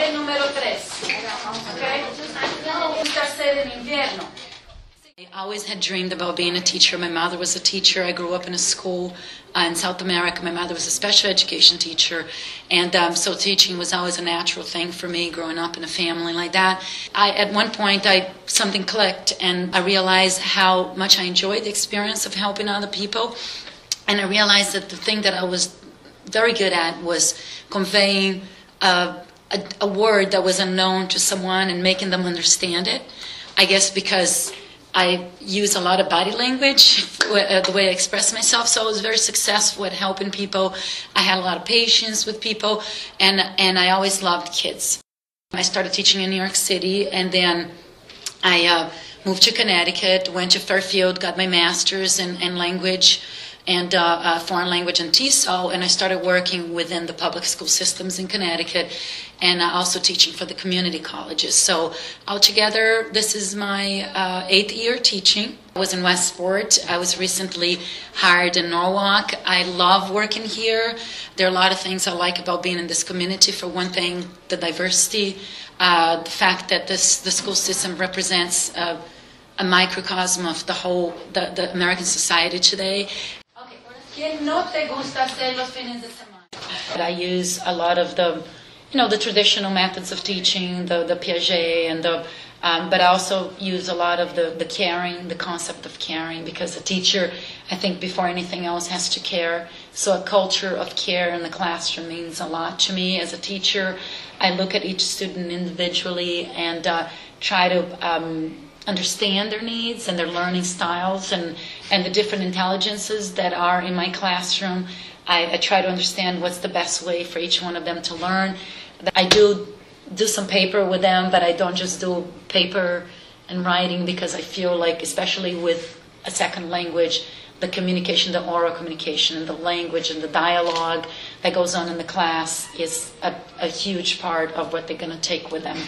el número 3. Okay? Gusta ser en invierno. I always had dreamed about being a teacher. My mother was a teacher. I grew up in a school in South America. My mother was a special education teacher. And so teaching was always a natural thing for me, growing up in a family like that. At one point, something clicked, and I realized how much I enjoyed the experience of helping other people. And I realized that the thing that I was very good at was conveying a word that was unknown to someone and making them understand it. I guess because I use a lot of body language, the way I express myself, so I was very successful at helping people. I had a lot of patience with people, and I always loved kids. I started teaching in New York City, and then I moved to Connecticut, went to Fairfield, got my master's in language and foreign language and TESOL, and I started working within the public school systems in Connecticut, and also teaching for the community colleges. So altogether, this is my 8th year teaching. I was in Westport. I was recently hired in Norwalk. I love working here. There are a lot of things I like about being in this community. For one thing, the diversity, the fact that the school system represents a microcosm of the American society today. ¿Qué no te gusta hacer los fines de semana? I use a lot of the traditional methods of teaching, the Piaget, and but I also use a lot of the caring, the concept of caring, because a teacher, I think, before anything else, has to care. So a culture of care in the classroom means a lot to me as a teacher. I look at each student individually and try to understand their needs and their learning styles and the different intelligences that are in my classroom. I try to understand what's the best way for each one of them to learn. I do some paper with them, but I don't just do paper and writing, because I feel like, especially with a second language, the communication, the oral communication, and the language and the dialogue that goes on in the class is a huge part of what they're going to take with them.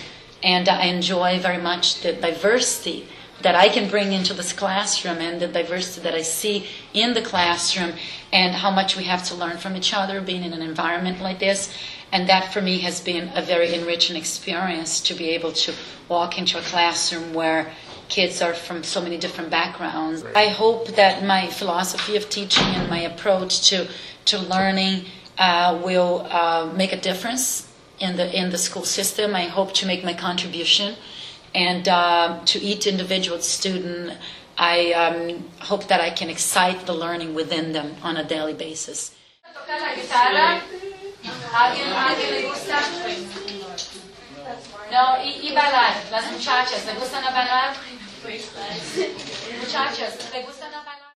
And I enjoy very much the diversity that I can bring into this classroom, and the diversity that I see in the classroom, and how much we have to learn from each other being in an environment like this. And that for me has been a very enriching experience, to be able to walk into a classroom where kids are from so many different backgrounds. I hope that my philosophy of teaching and my approach to learning will make a difference in the school system. I hope to make my contribution, and to each individual student, I hope that I can excite the learning within them on a daily basis. ¿Tocar la guitarra? ¿Alguien le gusta? No, y bailar. Las muchachas, ¿le gustan a bailar? Muchachas, ¿le gustan a bailar?